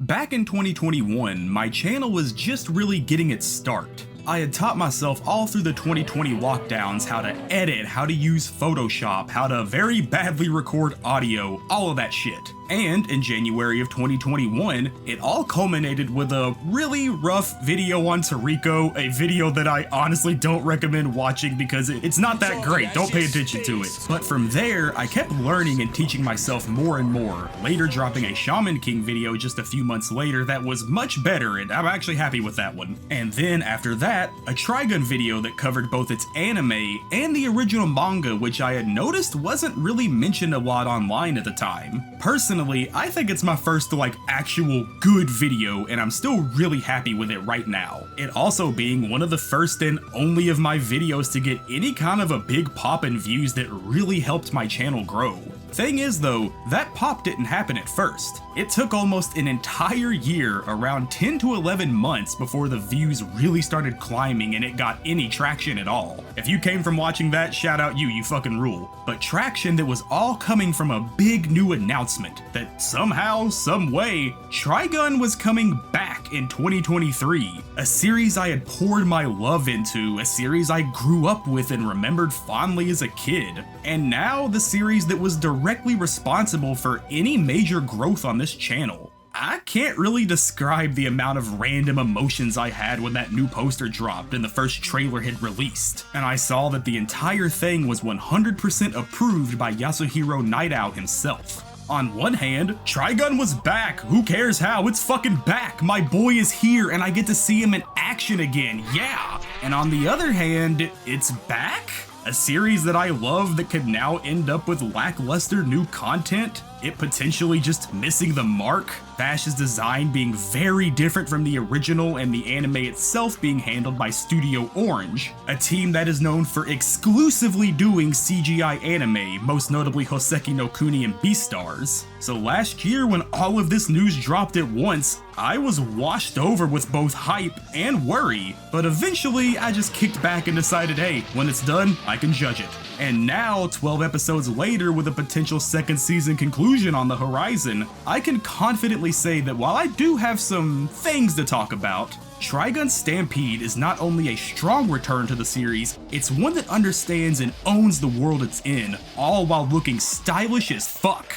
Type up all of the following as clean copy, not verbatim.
Back in 2021, my channel was just really getting its start. I had taught myself all through the 2020 lockdowns how to edit, how to use Photoshop, how to very badly record audio, all of that shit. And in January of 2021, it all culminated with a really rough video on Toriko, a video that I honestly don't recommend watching because it's not that great, don't pay attention to it. But from there, I kept learning and teaching myself more and more, later dropping a Shaman King video just a few months later that was much better, and I'm actually happy with that one. And then after that, a Trigun video that covered both its anime and the original manga, which I had noticed wasn't really mentioned a lot online at the time. Personally, I think it's my first actual good video, and I'm still really happy with it right now. It also being one of the first and only of my videos to get any kind of a big pop in views that really helped my channel grow. Thing is though, that pop didn't happen at first. It took almost an entire year, around 10 to 11 months, before the views really started climbing and it got any traction at all. If you came from watching that, shout out you fucking rule. But traction that was all coming from a big new announcement that somehow, some way, Trigun was coming back in 2023. A series I had poured my love into, a series I grew up with and remembered fondly as a kid. And now the series that was directly responsible for any major growth on this channel. I can't really describe the amount of random emotions I had when that new poster dropped and the first trailer had released, and I saw that the entire thing was 100% approved by Yasuhiro Nightow himself. On one hand, Trigun was back, who cares how, it's fucking back, my boy is here and I get to see him in action again, yeah! And on the other hand, it's back? A series that I love that could now end up with lackluster new content? It potentially just missing the mark? Vash's design being very different from the original and the anime itself being handled by Studio Orange, a team that is known for exclusively doing CGI anime, most notably Hoseki no Kuni and Beastars. So last year when all of this news dropped at once, I was washed over with both hype and worry, but eventually I just kicked back and decided, hey, when it's done, I can judge it. And now, 12 episodes later with a potential second season conclusion on the horizon, I can confidently say that while I do have some things to talk about, Trigun Stampede is not only a strong return to the series, it's one that understands and owns the world it's in, all while looking stylish as fuck.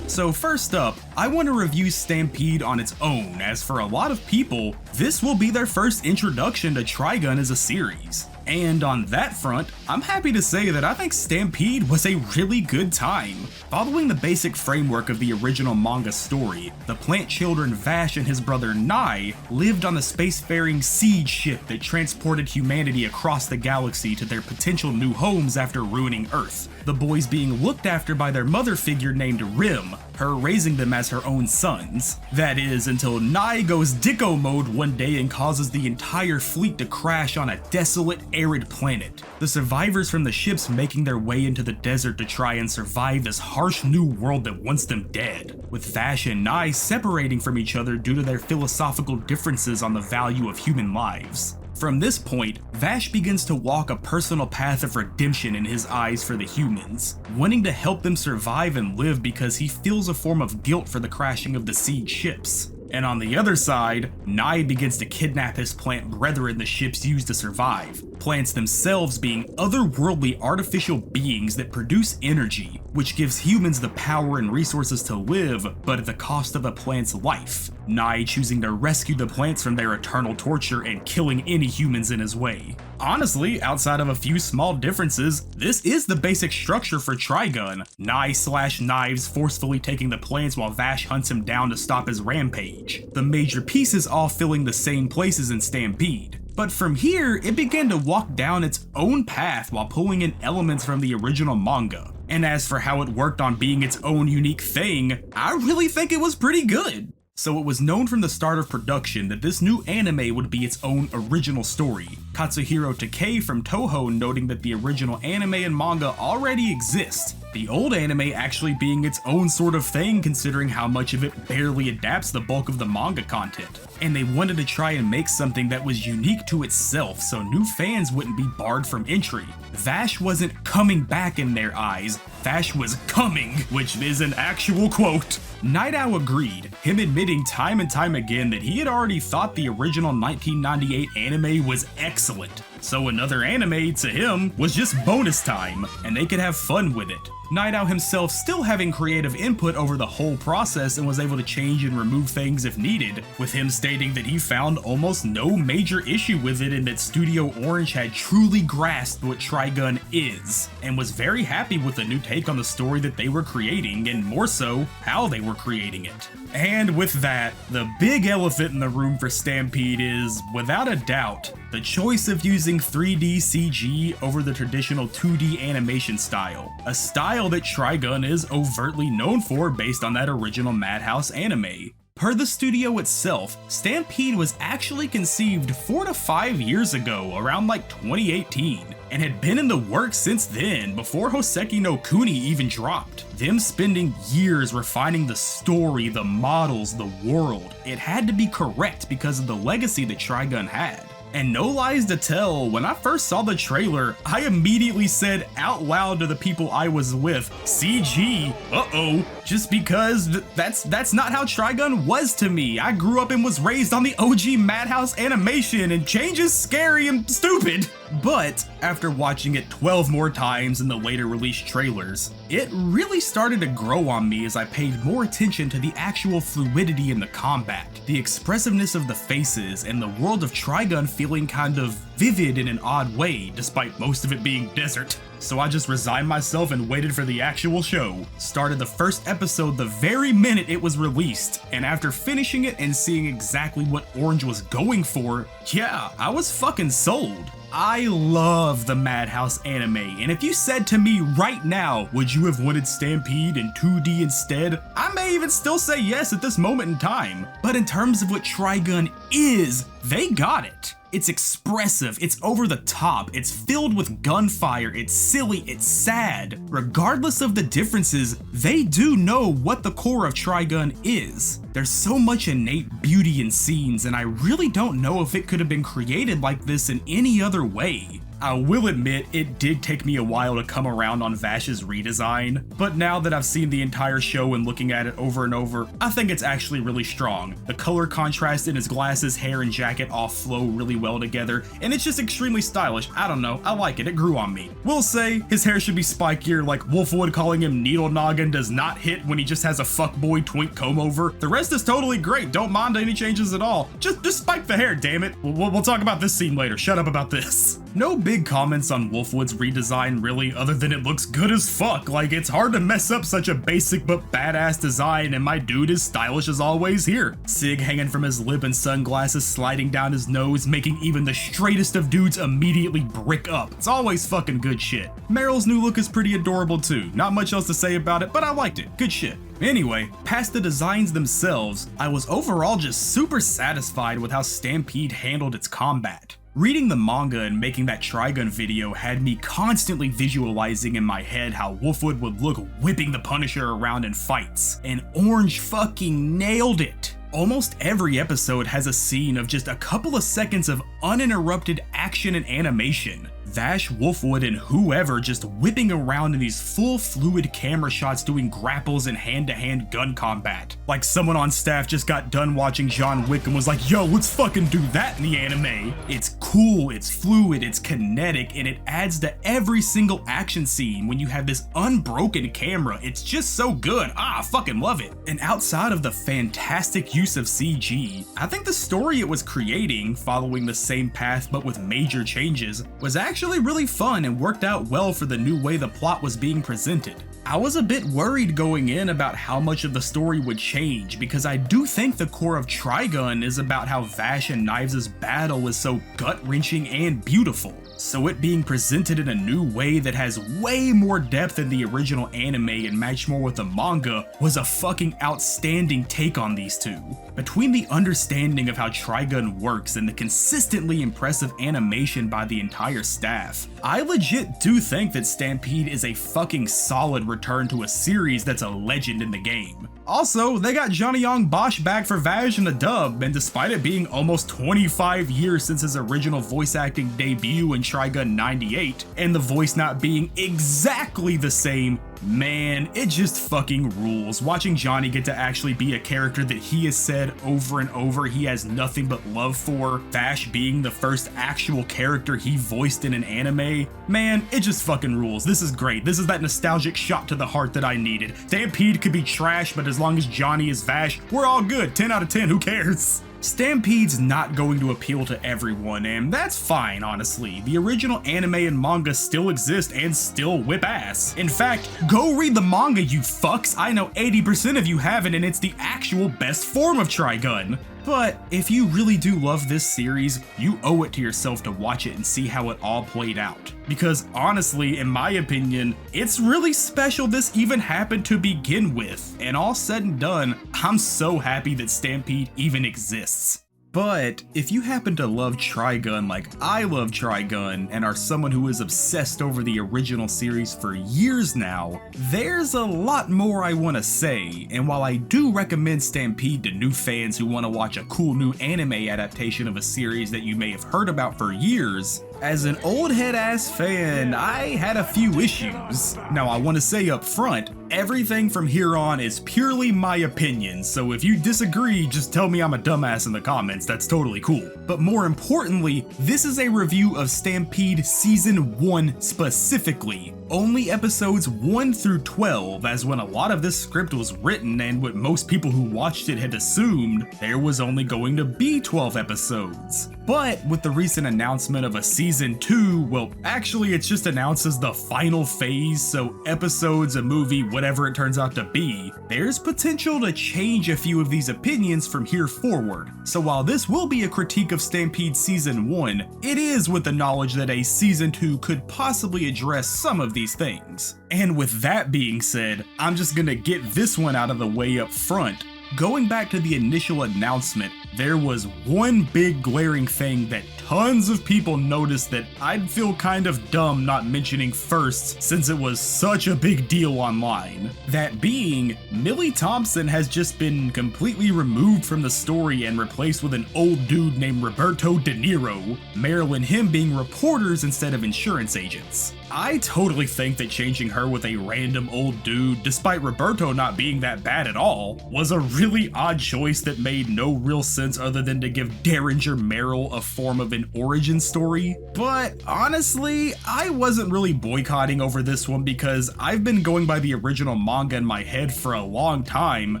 So first up, I want to review Stampede on its own, as for a lot of people, this will be their first introduction to Trigun as a series. And on that front, I'm happy to say that I think Stampede was a really good time. Following the basic framework of the original manga story, the plant children Vash and his brother Nai lived on the spacefaring siege ship that transported humanity across the galaxy to their potential new homes after ruining Earth, the boys being looked after by their mother figure named Rim, her raising them as her own sons. That is, until Nai goes Dicko mode one day and causes the entire fleet to crash on a desolate, arid planet. The survivors from the ships making their way into the desert to try and survive this harsh new world that wants them dead, with Vash and Nai separating from each other due to their philosophical differences on the value of human lives. From this point, Vash begins to walk a personal path of redemption in his eyes for the humans, wanting to help them survive and live because he feels a form of guilt for the crashing of the siege ships. And on the other side, Nai begins to kidnap his plant brethren the ships use to survive, plants themselves being otherworldly artificial beings that produce energy, which gives humans the power and resources to live, but at the cost of a plant's life. Nai choosing to rescue the plants from their eternal torture and killing any humans in his way. Honestly, outside of a few small differences, this is the basic structure for Trigun, Nai/Knives forcefully taking the plants while Vash hunts him down to stop his rampage, the major pieces all filling the same places in Stampede. But from here, it began to walk down its own path while pulling in elements from the original manga. And as for how it worked on being its own unique thing, I really think it was pretty good. So it was known from the start of production that this new anime would be its own original story, Katsuhiro Takei from Toho noting that the original anime and manga already exist, the old anime actually being its own sort of thing considering how much of it barely adapts the bulk of the manga content. And they wanted to try and make something that was unique to itself so new fans wouldn't be barred from entry. Vash wasn't coming back in their eyes, Vash was coming, which is an actual quote. Nightow agreed, him admitting time and time again that he had already thought the original 1998 anime was excellent, so another anime to him was just bonus time, and they could have fun with it. Nightow himself still having creative input over the whole process and was able to change and remove things if needed, with him stating that he found almost no major issue with it and that Studio Orange had truly grasped what Trigun is, and was very happy with the new take on the story that they were creating, and more so, how they were creating it. And with that, the big elephant in the room for Stampede is, without a doubt, the choice of using 3D CG over the traditional 2D animation style, a style that Trigun is overtly known for based on that original Madhouse anime. Per the studio itself, Stampede was actually conceived 4 to 5 years ago, around like 2018, and had been in the works since then, before Hoseki no Kuni even dropped. Them spending years refining the story, the models, the world. It had to be correct because of the legacy that Trigun had. And no lies to tell, when I first saw the trailer, I immediately said out loud to the people I was with, CG, uh-oh, just because that's not how Trigun was to me. I grew up and was raised on the OG Madhouse animation, and change is scary and stupid. But after watching it 12 more times in the later released trailers, it really started to grow on me as I paid more attention to the actual fluidity in the combat, the expressiveness of the faces, and the world of Trigun feeling kind of vivid in an odd way, despite most of it being desert. So I just resigned myself and waited for the actual show. Started the first episode the very minute it was released, and after finishing it and seeing exactly what Orange was going for, yeah, I was fucking sold. I love the Madhouse anime, and if you said to me right now, would you have wanted Stampede in 2D instead, I may even still say yes at this moment in time. But in terms of what Trigun is, they got it. It's expressive, it's over the top, it's filled with gunfire, it's silly, it's sad. Regardless of the differences, they do know what the core of Trigun is. There's so much innate beauty in scenes, and I really don't know if it could have been created like this in any other way. I will admit, it did take me a while to come around on Vash's redesign, but now that I've seen the entire show and looking at it over and over, I think it's actually really strong. The color contrast in his glasses, hair, and jacket all flow really well together, and it's just extremely stylish. I don't know, I like it, it grew on me. Will say, his hair should be spikier, like Wolfwood calling him Needle Noggin does not hit when he just has a fuckboy twink comb over. The rest is totally great, don't mind any changes at all. Just spike the hair, damn it. We'll talk about this scene later, shut up about this. No big comments on Wolfwood's redesign really, other than it looks good as fuck. Like, it's hard to mess up such a basic but badass design, and my dude is stylish as always here. Sig hanging from his lip and sunglasses sliding down his nose, making even the straightest of dudes immediately brick up. It's always fucking good shit. Meryl's new look is pretty adorable too. Not much else to say about it, but I liked it. Good shit. Anyway, past the designs themselves, I was overall just super satisfied with how Stampede handled its combat. Reading the manga and making that Trigun video had me constantly visualizing in my head how Wolfwood would look whipping the Punisher around in fights, and Orange fucking nailed it. Almost every episode has a scene of just a couple of seconds of uninterrupted action and animation. Vash, Wolfwood, and whoever just whipping around in these full fluid camera shots doing grapples and hand-to-hand gun combat. Like someone on staff just got done watching John Wick and was like, yo, let's fucking do that in the anime. It's cool, it's fluid, it's kinetic, and it adds to every single action scene when you have this unbroken camera. It's just so good. I fucking love it. And outside of the fantastic use of CG, I think the story it was creating, following the same path but with major changes, was actually really fun and worked out well for the new way the plot was being presented. I was a bit worried going in about how much of the story would change, because I do think the core of Trigun is about how Vash and Knives' battle is so gut-wrenching and beautiful. So it being presented in a new way that has way more depth than the original anime and matched more with the manga was a fucking outstanding take on these two. Between the understanding of how Trigun works and the consistently impressive animation by the entire staff, I legit do think that Stampede is a fucking solid return to a series that's a legend in the game. Also, they got Johnny Young Bosch back for Vash in the dub, and despite it being almost 25 years since his original voice acting debut and Trigun 98, and the voice not being exactly the same, man, it just fucking rules. Watching Johnny get to actually be a character that he has said over and over he has nothing but love for, Vash being the first actual character he voiced in an anime, man, it just fucking rules. This is great. This is that nostalgic shot to the heart that I needed. Stampede could be trash, but as long as Johnny is Vash, we're all good. 10 out of 10, who cares? Stampede's not going to appeal to everyone, and that's fine, honestly. The original anime and manga still exist and still whip ass. In fact, go read the manga, you fucks. I know 80% of you haven't, and it's the actual best form of Trigun. But if you really do love this series, you owe it to yourself to watch it and see how it all played out. Because honestly, in my opinion, it's really special this even happened to begin with. And all said and done, I'm so happy that Stampede even exists. But if you happen to love Trigun like I love Trigun and are someone who is obsessed over the original series for years now, there's a lot more I want to say, and while I do recommend Stampede to new fans who want to watch a cool new anime adaptation of a series that you may have heard about for years, as an old head ass fan, I had a few issues. Now I want to say up front, everything from here on is purely my opinion, so if you disagree, just tell me I'm a dumbass in the comments, that's totally cool. But more importantly, this is a review of Stampede Season 1 specifically. Only episodes 1 through 12, as when a lot of this script was written and what most people who watched it had assumed, there was only going to be 12 episodes. But with the recent announcement of a Season 2, well, actually it's just announced as the final phase, so episodes, a movie, whatever it turns out to be, there's potential to change a few of these opinions from here forward. So while this will be a critique of Stampede Season 1, it is with the knowledge that a Season 2 could possibly address some of these things. And with that being said, I'm just gonna get this one out of the way up front. Going back to the initial announcement, there was one big glaring thing that tons of people noticed that I'd feel kind of dumb not mentioning first since it was such a big deal online. That being, Millie Thompson has just been completely removed from the story and replaced with an old dude named Roberto De Niro, Meryl and him being reporters instead of insurance agents. I totally think that changing her with a random old dude, despite Roberto not being that bad at all, was a really odd choice that made no real sense other than to give Derringer Meryl a form of an origin story. But honestly, I wasn't really boycotting over this one because I've been going by the original manga in my head for a long time,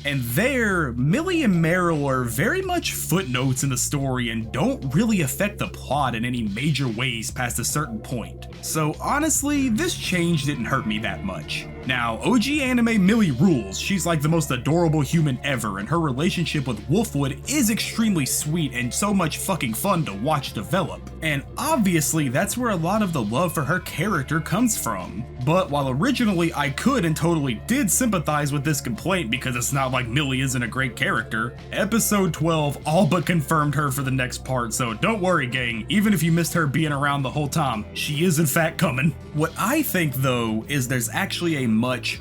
and there, Millie and Meryl are very much footnotes in the story and don't really affect the plot in any major ways past a certain point. So honestly, this change didn't hurt me that much. Now, OG anime Millie rules. She's like the most adorable human ever, and her relationship with Wolfwood is extremely sweet and so much fucking fun to watch develop. And obviously, that's where a lot of the love for her character comes from. But while originally I could and totally did sympathize with this complaint because it's not like Millie isn't a great character, episode 12 all but confirmed her for the next part, so don't worry gang, even if you missed her being around the whole time, she is in fact coming. What I think though is there's actually a much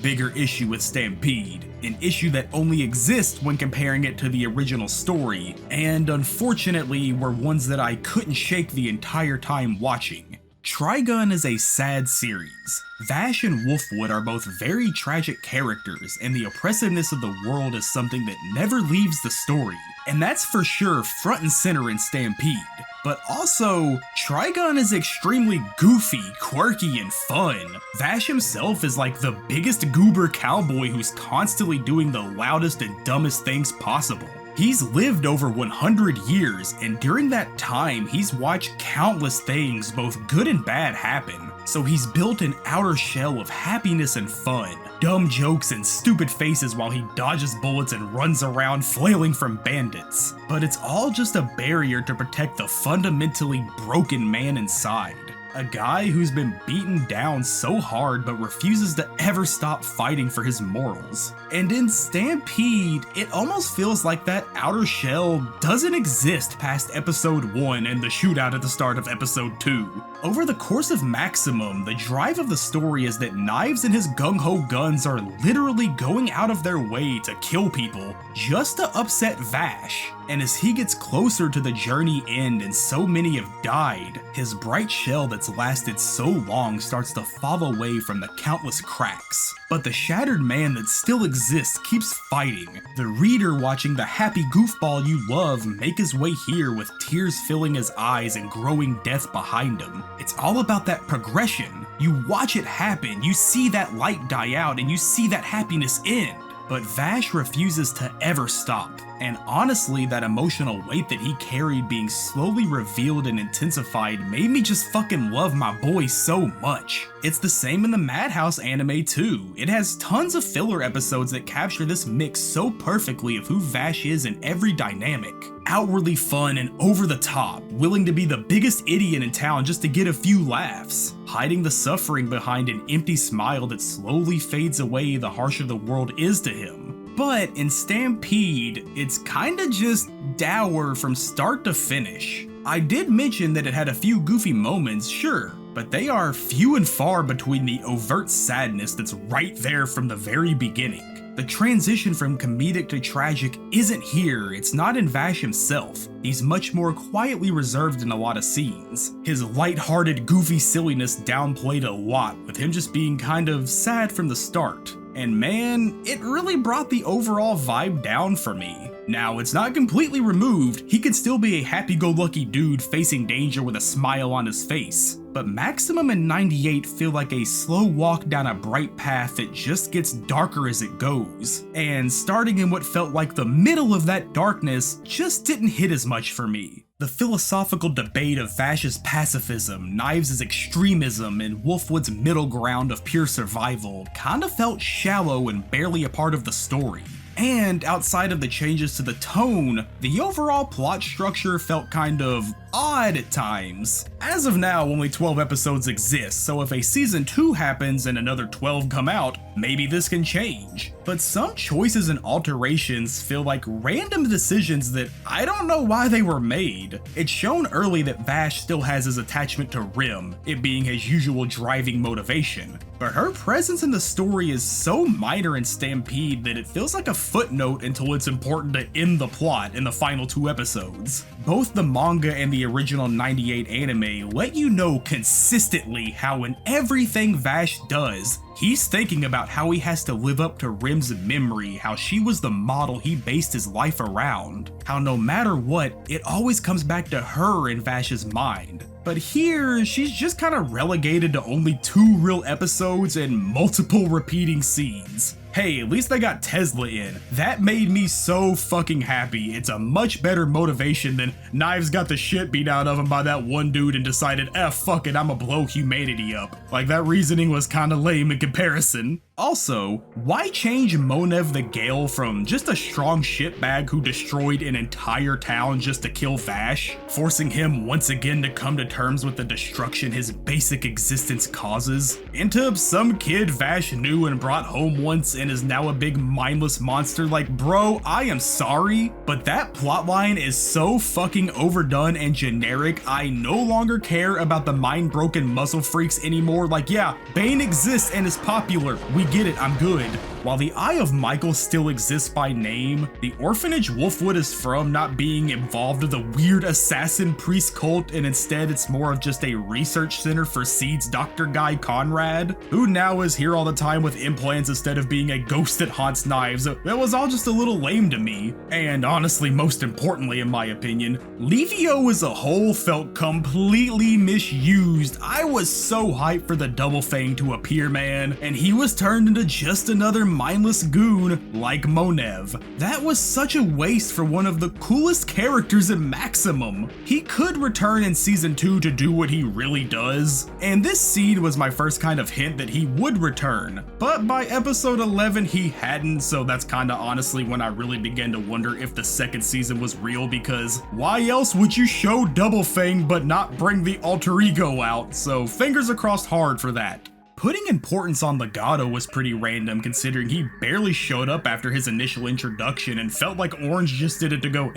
bigger issue with Stampede, an issue that only exists when comparing it to the original story, and unfortunately were ones that I couldn't shake the entire time watching. Trigun is a sad series. Vash and Wolfwood are both very tragic characters, and the oppressiveness of the world is something that never leaves the story, and that's for sure front and center in Stampede. But also, Trigun is extremely goofy, quirky, and fun. Vash himself is like the biggest goober cowboy who's constantly doing the loudest and dumbest things possible. He's lived over 100 years, and during that time, he's watched countless things, both good and bad, happen. So he's built an outer shell of happiness and fun, dumb jokes and stupid faces while he dodges bullets and runs around flailing from bandits. But it's all just a barrier to protect the fundamentally broken man inside. A guy who's been beaten down so hard but refuses to ever stop fighting for his morals. And in Stampede, it almost feels like that outer shell doesn't exist past episode 1 and the shootout at the start of episode 2. Over the course of Maximum, the drive of the story is that Knives and his gung-ho guns are literally going out of their way to kill people just to upset Vash. And as he gets closer to the journey end and so many have died, his bright shell that's lasted so long starts to fall away from the countless cracks. But the shattered man that still exists keeps fighting, the reader watching the happy goofball you love make his way here with tears filling his eyes and growing death behind him. It's all about that progression. You watch it happen, you see that light die out, and you see that happiness end. But Vash refuses to ever stop. And honestly, that emotional weight that he carried being slowly revealed and intensified made me just fucking love my boy so much. It's the same in the Madhouse anime too. It has tons of filler episodes that capture this mix so perfectly of who Vash is in every dynamic. Outwardly fun and over the top, willing to be the biggest idiot in town just to get a few laughs, hiding the suffering behind an empty smile that slowly fades away the harsher the world is to him. But in Stampede, it's kinda just dour from start to finish. I did mention that it had a few goofy moments, sure, but they are few and far between the overt sadness that's right there from the very beginning. The transition from comedic to tragic isn't here, it's not in Vash himself. He's much more quietly reserved in a lot of scenes. His lighthearted, goofy silliness downplayed a lot, with him just being kind of sad from the start. And man, it really brought the overall vibe down for me. Now, it's not completely removed, he could still be a happy-go-lucky dude facing danger with a smile on his face. But Maximum and 98 feel like a slow walk down a bright path that just gets darker as it goes. And starting in what felt like the middle of that darkness just didn't hit as much for me. The philosophical debate of Vash's pacifism, Knives' extremism, and Wolfwood's middle ground of pure survival kinda felt shallow and barely a part of the story. And outside of the changes to the tone, the overall plot structure felt kind of odd at times. As of now, only 12 episodes exist, so if a season 2 happens and another 12 come out, maybe this can change. But some choices and alterations feel like random decisions that I don't know why they were made. It's shown early that Vash still has his attachment to Rim, it being his usual driving motivation. But her presence in the story is so minor in Stampede that it feels like a footnote until it's important to end the plot in the final 2 episodes. Both the manga and the original 98 anime let you know consistently how in everything Vash does, he's thinking about how he has to live up to Rim's memory, how she was the model he based his life around, how no matter what, it always comes back to her in Vash's mind. But here, she's just kinda relegated to only 2 real episodes and multiple repeating scenes. Hey, at least they got Tesla in. That made me so fucking happy. It's a much better motivation than Knives got the shit beat out of him by that one dude and decided, fuck it, I'ma blow humanity up. Like, that reasoning was kinda lame in comparison. Also, why change Monev the Gale from just a strong shitbag who destroyed an entire town just to kill Vash, forcing him once again to come to terms with the destruction his basic existence causes, into some kid Vash knew and brought home once and is now a big mindless monster? Like, bro, I am sorry, but that plotline is so fucking overdone and generic. I no longer care about the mind-broken muscle freaks anymore. Like, yeah, Bane exists and is popular. We get it, I'm good. While the Eye of Michael still exists by name, the orphanage Wolfwood is from not being involved with a weird assassin priest cult, and instead it's more of just a research center for Seed's doctor guy Conrad, who now is here all the time with implants instead of being a ghost that haunts Knives. That was all just a little lame to me. And honestly, most importantly in my opinion, Levio as a whole felt completely misused. I was so hyped for the Double Fang to appear, man, and he was turned into just another mindless goon like Monev. That was such a waste for one of the coolest characters in Maximum. He could return in season 2 to do what he really does, and this seed was my first kind of hint that he would return, but by episode 11 he hadn't, so that's kinda honestly when I really began to wonder if the second season was real, because why else would you show Double Fang but not bring the alter ego out? So fingers are crossed hard for that. Putting importance on Legato was pretty random considering he barely showed up after his initial introduction and felt like Orange just did it to go,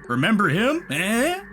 remember him?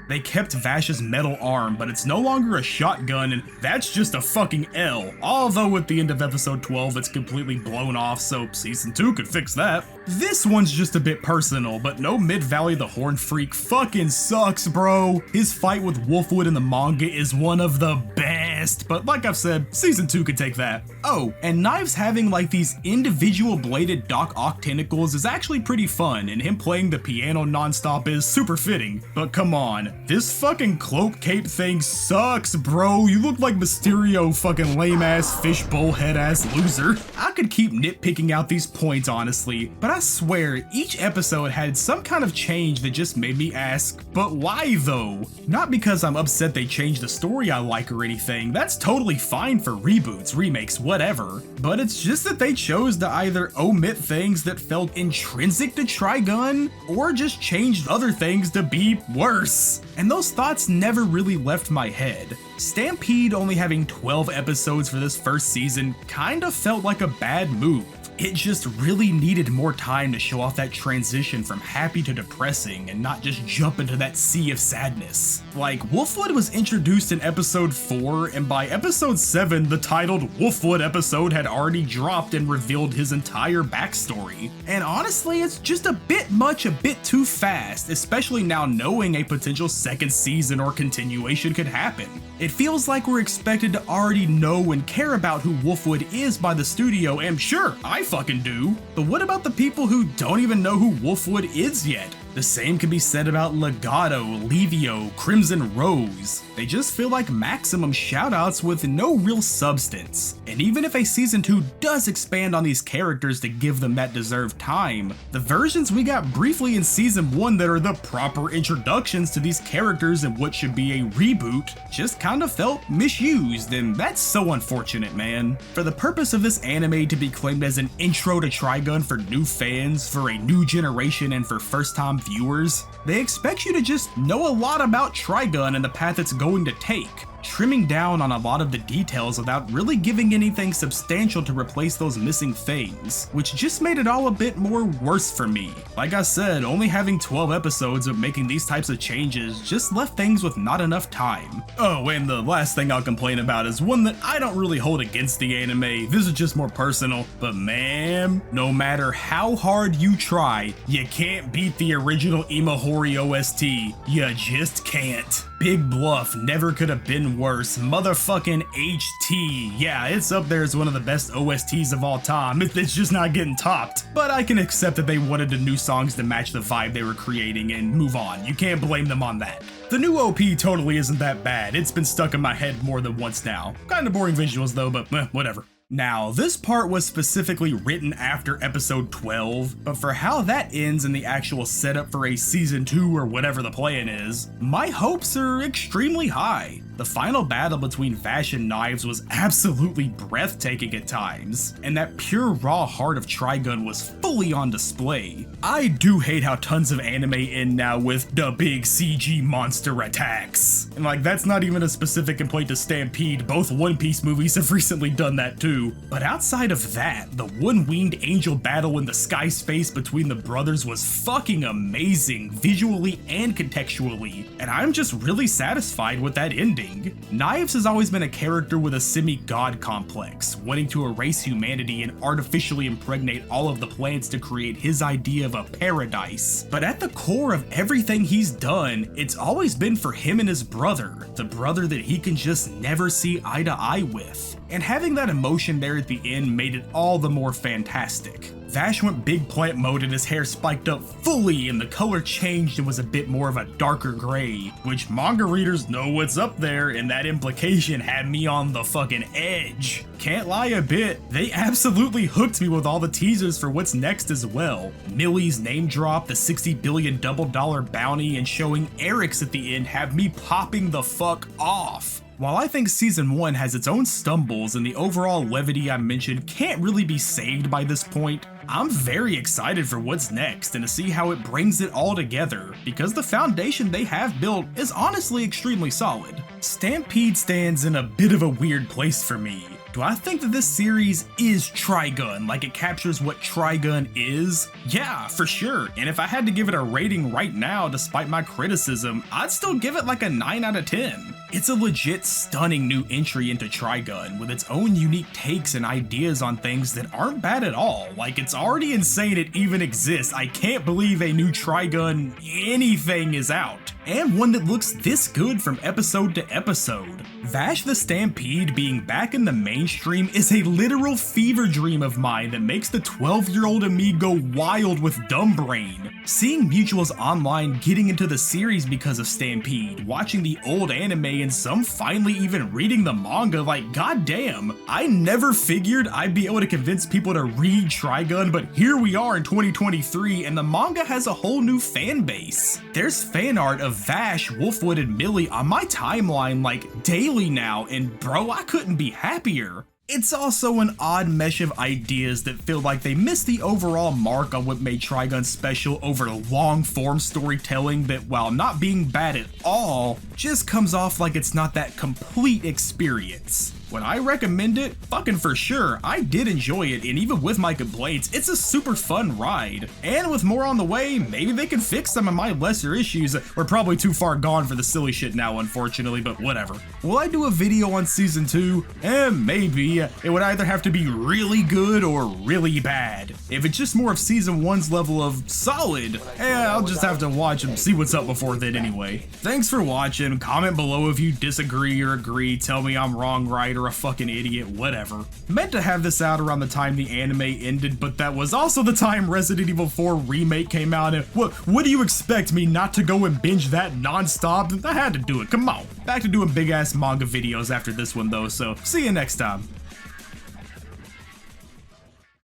They kept Vash's metal arm, but it's no longer a shotgun, and that's just a fucking L. Although at the end of episode 12 it's completely blown off, so season 2 could fix that. This one's just a bit personal, but no Mid-Valley the Horn Freak fucking sucks, bro. His fight with Wolfwood in the manga is one of the best, but like I've said, season 2 could take that. Oh, and Knives having like these individual bladed Doc Ock tentacles is actually pretty fun, and him playing the piano nonstop is super fitting. But come on, this fucking cloak cape thing sucks, bro. You look like Mysterio, fucking lame ass fishbowl head ass loser. I could keep nitpicking out these points honestly, but I swear each episode had some kind of change that just made me ask, but why though? Not because I'm upset they changed the story I like or anything, that's totally fine for reboots, remakes, whatever, but it's just that they chose to either omit things that felt intrinsic to Trigun, or just changed other things to be worse. And those thoughts never really left my head. Stampede only having 12 episodes for this first season kinda felt like a bad move. It just really needed more time to show off that transition from happy to depressing and not just jump into that sea of sadness. Like, Wolfwood was introduced in episode 4, and by episode 7, the titled Wolfwood episode had already dropped and revealed his entire backstory. And honestly, it's just a bit much, a bit too fast, especially now knowing a potential second season or continuation could happen. It feels like we're expected to already know and care about who Wolfwood is by the studio, and sure, I fucking do. But what about the people who don't even know who Wolfwood is yet? The same can be said about Legato, Levio, Crimson Rose. They just feel like maximum shoutouts with no real substance. And even if a season 2 does expand on these characters to give them that deserved time, the versions we got briefly in season 1 that are the proper introductions to these characters in what should be a reboot just kind of felt misused, and that's so unfortunate, man. For the purpose of this anime to be claimed as an intro to Trigun for new fans, for a new generation, and for first-time viewers, they expect you to just know a lot about Trigun and the path it's going to take, trimming down on a lot of the details without really giving anything substantial to replace those missing things, which just made it all a bit more worse for me. Like I said, only having 12 episodes of making these types of changes just left things with not enough time. Oh, and the last thing I'll complain about is one that I don't really hold against the anime, this is just more personal, but man, no matter how hard you try, you can't beat the original Imahori OST, you just can't. Big Bluff never could have been worse. Motherfucking HT. Yeah, it's up there as one of the best OSTs of all time. It's just not getting topped. But I can accept that they wanted the new songs to match the vibe they were creating and move on. You can't blame them on that. The new OP totally isn't that bad. It's been stuck in my head more than once now. Kinda boring visuals though, but whatever. Now, this part was specifically written after episode 12, but for how that ends in the actual setup for a season 2 or whatever the plan is, my hopes are extremely high. The final battle between Vash and Knives was absolutely breathtaking at times, and that pure raw heart of Trigun was fully on display. I do hate how tons of anime end now with the big CG monster attacks. And like, that's not even a specific complaint to Stampede, both One Piece movies have recently done that too. But outside of that, the one-winged angel battle in the sky space between the brothers was fucking amazing, visually and contextually, and I'm just really satisfied with that ending. Knives has always been a character with a semi-god complex, wanting to erase humanity and artificially impregnate all of the planets to create his idea of a paradise. But at the core of everything he's done, it's always been for him and his brother, the brother that he can just never see eye to eye with. And having that emotion there at the end made it all the more fantastic. Vash went big plant mode and his hair spiked up fully and the color changed and was a bit more of a darker gray, which manga readers know what's up there, and that implication had me on the fucking edge. Can't lie a bit, they absolutely hooked me with all the teasers for what's next as well. Millie's name drop, the 60 billion double dollar bounty, and showing Eric's at the end have me popping the fuck off. While I think season 1 has its own stumbles and the overall levity I mentioned can't really be saved by this point, I'm very excited for what's next and to see how it brings it all together, because the foundation they have built is honestly extremely solid. Stampede stands in a bit of a weird place for me. Do I think that this series is Trigun, like it captures what Trigun is? Yeah, for sure, and if I had to give it a rating right now despite my criticism, I'd still give it like a 9 out of 10. It's a legit stunning new entry into Trigun with its own unique takes and ideas on things that aren't bad at all. Like, it's already insane it even exists. I can't believe a new Trigun anything is out, and one that looks this good from episode to episode. Vash the Stampede being back in the mainstream is a literal fever dream of mine that makes the 12-year-old in me go wild with dumb brain. Seeing mutuals online getting into the series because of Stampede, watching the old anime, and some finally even reading the manga, like goddamn. I never figured I'd be able to convince people to read Trigun, but here we are in 2023 and the manga has a whole new fan base. There's fan art of Vash, Wolfwood, and Millie on my timeline like daily now, and bro, I couldn't be happier. It's also an odd mesh of ideas that feel like they missed the overall mark on what made Trigun special over long-form storytelling that, while not being bad at all, just comes off like it's not that complete experience. Would I recommend it? Fucking for sure. I did enjoy it, and even with my complaints, it's a super fun ride. And with more on the way, maybe they can fix some of my lesser issues. We're probably too far gone for the silly shit now, unfortunately, but whatever. Will I do a video on season 2? Maybe. It would either have to be really good or really bad. If it's just more of season 1's level of solid, I'll just have to watch and see what's up before then anyway. Thanks for watching. Comment below if you disagree or agree. Tell me I'm wrong, right, or a fucking idiot, whatever. Meant to have this out around the time the anime ended, but that was also the time Resident Evil 4 Remake came out, and what do you expect me not to go and binge that non-stop? I had to do it, come on. Back to doing big ass manga videos after this one though, so see you next time.